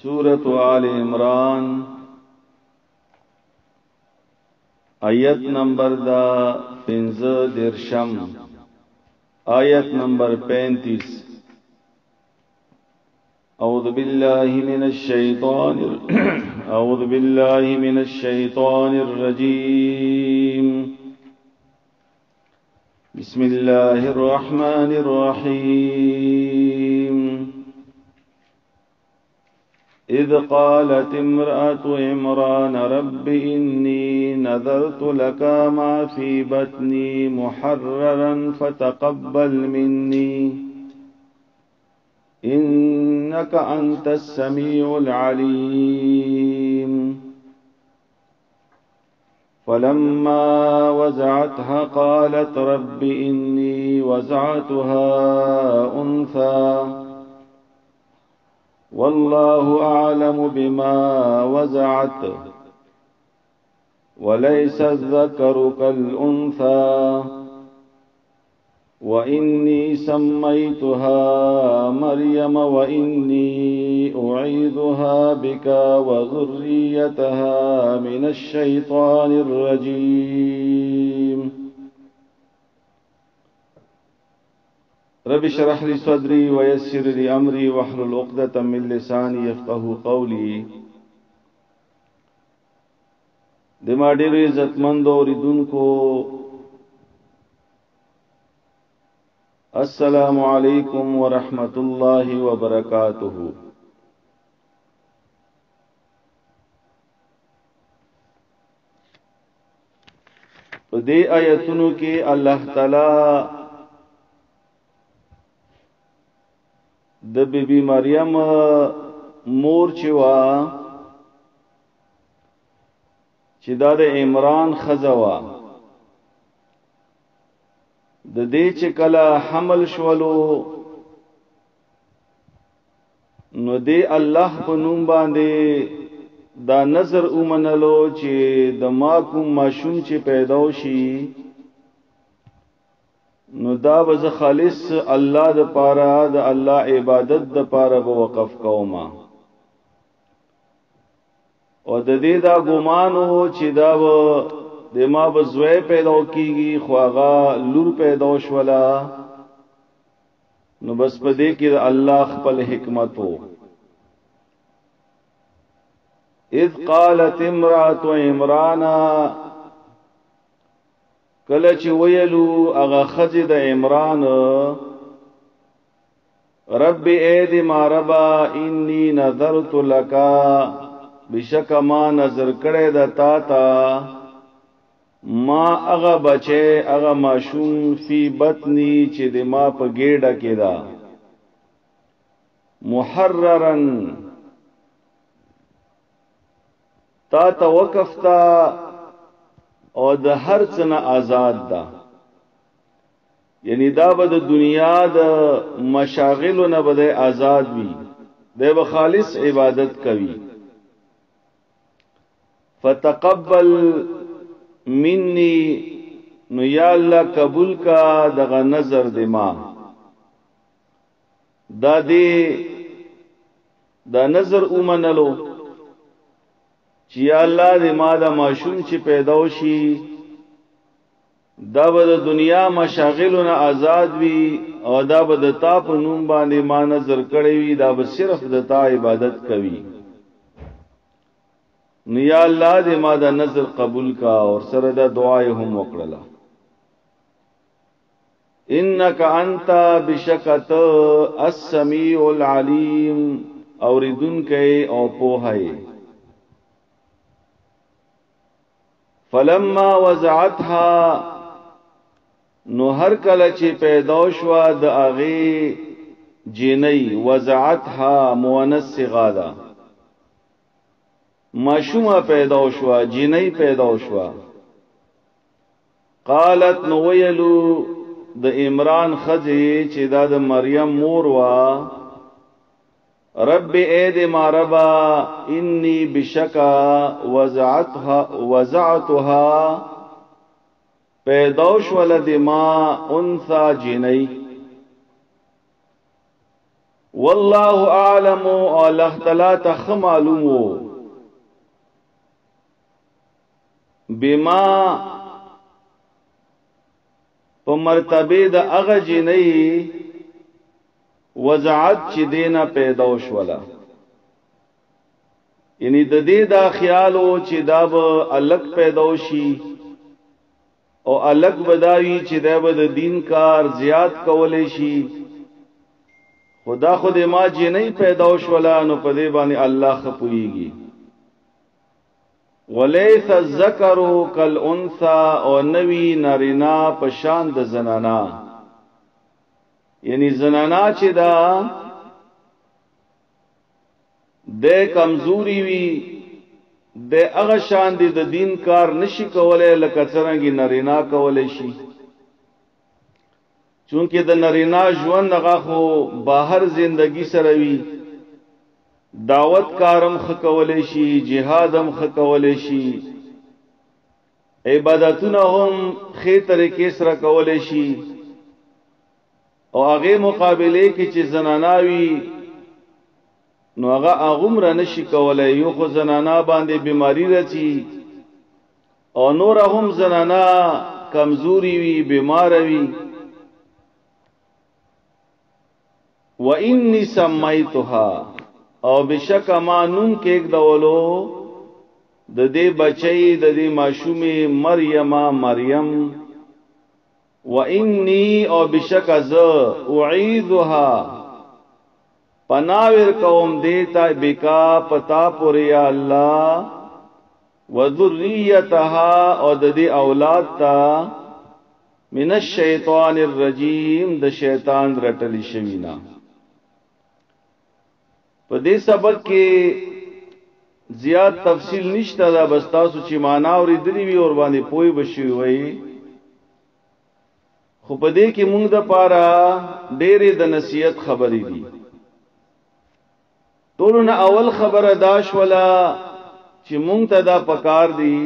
سورة آل عمران آیت نمبر دا 15 آیت نمبر 35 اعوذ باللہ من الشیطان الرجیم بسم اللہ الرحمن الرحیم اذ قالت امرأة عمران رب انی نذرت لك ما في بطني محررا فتقبل مني إنك أنت السميع العليم فلما وزعتها قالت رب إني وزعتها أنثى والله أعلم بما وزعت وليس الذكر كالأنثى وإني سميتها مريم وإني أعيذها بك وذريتها من الشيطان الرجيم رب اشرح لي صدري ويسر لي أمري واحلل عقدة من لساني يفقهوا قولي دما ډېر عزتمند اوریدونکو السلام علیکم ورحمت الله وبرکاتہ. په دې آیتونو کې الله تعالی د بیبي مریم مور چې وا چې د عمران خزوا د دې چې کله حمل شولو نو دې الله په نوم باندې دا نظر اومنلو چې د ما کوم ماشوم چې پیدا شي نو دا به خالص الله د پاره د الله عبادت د پاره به وقف کوما او د دې دا ګمان وو چې دا د ما بزوی پیدا کیږي خو هغه لور پیدا شولا نو بس په دې کې الله خپل حکمت وو. اذ قالت امرأة عمران کله چې ویلو هغه خځه د عمران رب اید ما ربا انی نذرت لك بشک ما نظر کړه د تا تا ما اغا بچه اغا ماشوم فی بطنی چې د ما په ګیډه کې دا محررن تا توقفتا او د هر څه نه آزاد دا یعنی دا به د دنیا د مشاغلو نه به آزاد وي د خالص عبادت کوي. فتقبل منی نو یا الله قبول کا دغه نظر دی ما دا دی دا نظر اومنلو چې یا الله دی ما دا ماشوم چې پیدا شي دا به د دنیا مشاغلونه آزاد وي او دا به د تا په نوم باندې ما نظر کړی وي دا به صرف د تا عبادت کوي نو یا الله دې ما دا نظر قبول کا اور سره دا دعای هم وکړه. انک انت بشکت السمیع العلیم اوریدونکې او پوهه. فلما وزعتها نو هر کله چې پیدا شو د اغه جنې وزعتها مؤنث صغا ماشومه پیدا شوا جنې پیدا شوا قالت نو ویلو د عمران خځه چې دا د مریم مور وا رب اید ما ربا انی بشکا وزعتها پیدا شول د ما انثى جنې والله اعلم او الله تعالی ته معلومو بما په مرتبه د هغه جنې وزعت چې دینه پیدا وشولا یعنی د دې دا خیالو چې دا به الګ پیدا شي او الګ بداوی چې دا به د دین کار زیات کولې شي خدا خود ما جنې پیدا وشولا نو په دې باندې الله خپويږي وليس الذكر كالانثى او نوی نارینا پشان د زنانا یعنی زنانا چې دا د کمزوري وی د هغه شان دي د دین کار نشي کولای لکه څنګه نارینا کولای شي چونکه د نارینا ژوند هغه خو بهر زندگی سره وی دعوت کارم خکولې شي جهادم خکولې شي عبادتونه هم خې طریقې سره کولې شي او هغه مقابله کې چې زناناوي نو هغه اغمره نشي کولای یو خو زنانا باندې بیماری راځي او نور هم زنانا کمزوري وي بیمار وي وإني سميتها او بشک مانون کې یک دولو د دې بچي د دې ماشومه مریم و انی او بشک از اعیذها پناور قوم دیتا بکا پتا پر یا الله و ذریتها او د دې اولاد تا من الشیطان الرجیم د شیطان رټلی شوینا په دې سبق کې زیات تفصیل نشته دا بس تاسو چې معنا اوریدلی وي اور باندې پوي بشي وي خو په دې کې موږ د پاره ډېرې د نصیحت خبرې دي ټولونه اول خبره داش ولا چې موږ ته دا پکار دي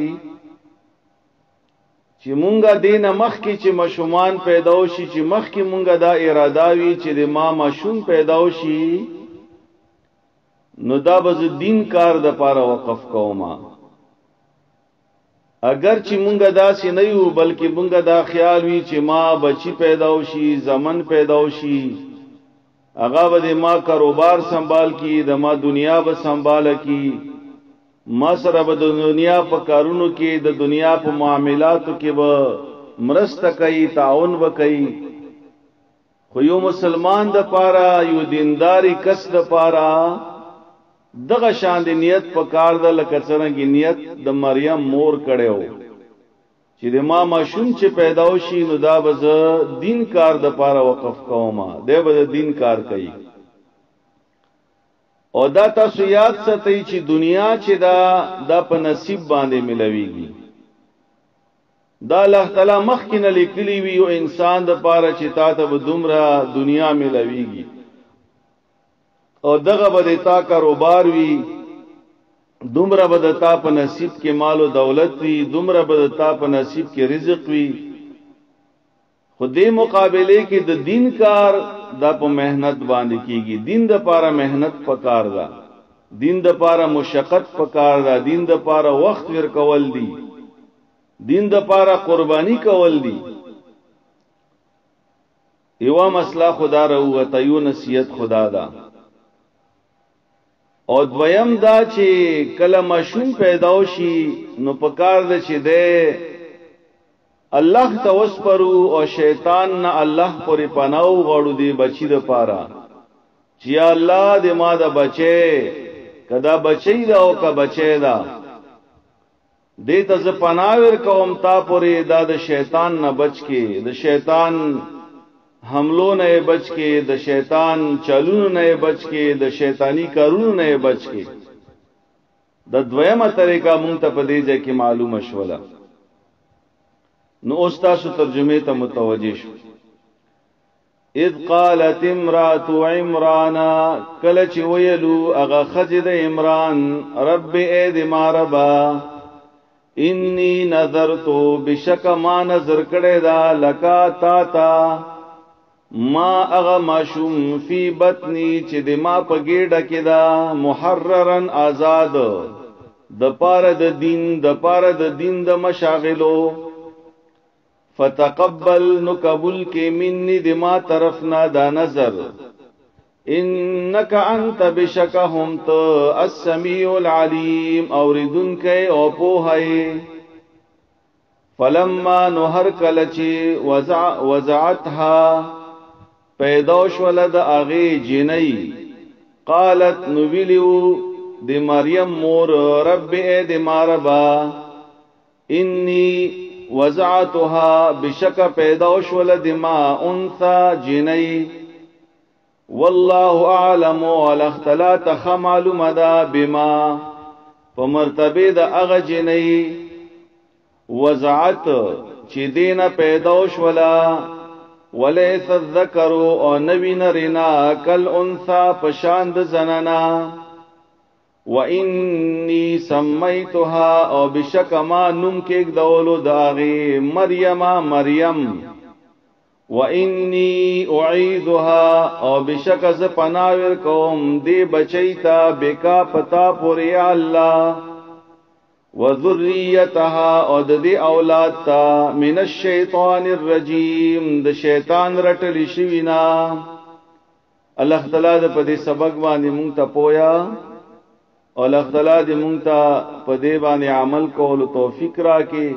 چې مونږه دین مخ کې چې مشومان پیدا وشي چې مخ کې مونږه دا اراده وي چې د ما مشوم پیدا وشي نو دا بز دین کار د پاره وقف کوما اگر چې مونږه دا سي نه یو بلکې مونږه دا خیال وي چې ما بچی پیدا وشي زمن پیدا وشي هغه به ما کاروبار سنبال کی د ما دنیا به سنبال کی ما سره به د دنیا په کارونو کې د دنیا په معاملاتو کې به مرسته کوي تعاون وکړي خو یو مسلمان د پاره یو دینداری کس د پاره دغه شان دی نیت په کار د لکه څنګه نیت د مریم مور کړو چې د ما ماشوم چې پیدا وشي نو دا به دین کار د پاره وقف کوما دی به دین کار کوي او دا تاسو یاد ساتئ چې دنیا چې دا په نصیب باندې ملويږي دا الله تعالی مخکې نه لیکلی وی او انسان د پاره چې تا ته دومره دنیا ملويږي او دغه به تا کاروبار وی دومره به تا په نصیب کې مال او دولت وی دومره به تا په نصیب کې رزق وی خو دې مقابله کې د دین کار دا په مهنت باندې کیږي دین د پاره مهنت پکار دا دین د پاره مشقت پکار دا دین د پاره وخت ور کول دي دین د پاره قربانی کول دي یو مسله خدا رو تیو نصیحت خدا دا او دویم دا چې کله مشوم پیدا شي نو پکار د چې ده الله توسپرو او شیطان نه الله پورې پناو غړو دی بچی د پاره چې الله دې ما د بچي کدا بچی دا او کا بچی دا دې ته ز پناور کوم تا پورې دا د شیطان نه بچ کې د شیطان حملو نه بچ کې د شیطان چلونو نه بچ کې د شیطانی کارونو نه بچ کې د دویمه طریقه مونږ ته په دې ځکه معلومه شوله نو استاسو ترجمه ته متوجه شو اذ قالت امراه عمران کله چې ویلو هغه خجد عمران رب اید ما ربا انی نظرت بشک ما نظر کړه دا لکا تا ما اغا ماشوم فی بطنی چې د ما په ګیډه کې دا محررن آزاد د پاره د دین د مشاغلو فتقبل نو قبول کې مني د ما طرفنا دا نظر انك انت بشکهم تو السمیع العلیم اوریدن کې او په هي فلما نهر کلچی وزعتها پیداش ولد اغی جنئی قالت نویلیو دی مریم مور رب اے دی ماربا انی وزعتها بشک پیداش ولد ما انثى جنئی والله اعلم والاختلا تخمعلوم دا بما فمرتبه دا اغ جنئی وزعت چې دینه پیداش ولا وليس الذكر او نوی نرینا کل انثى پشاند زنانا واني سميتها او بشک ما نم کې دولو داغي مریم واني اعيذها او بشک ز پناور کوم دی بچیتا بکا پتا پوری الله وذریتها او د دې اولاد تا من الشیطان الرجیم د شیطان رټل شوینا الله تعالی د په دې سبق باندې مونږ ته پویا او الله تعالی دې مونږ ته په دې باندې عمل کولو توفیق راکړي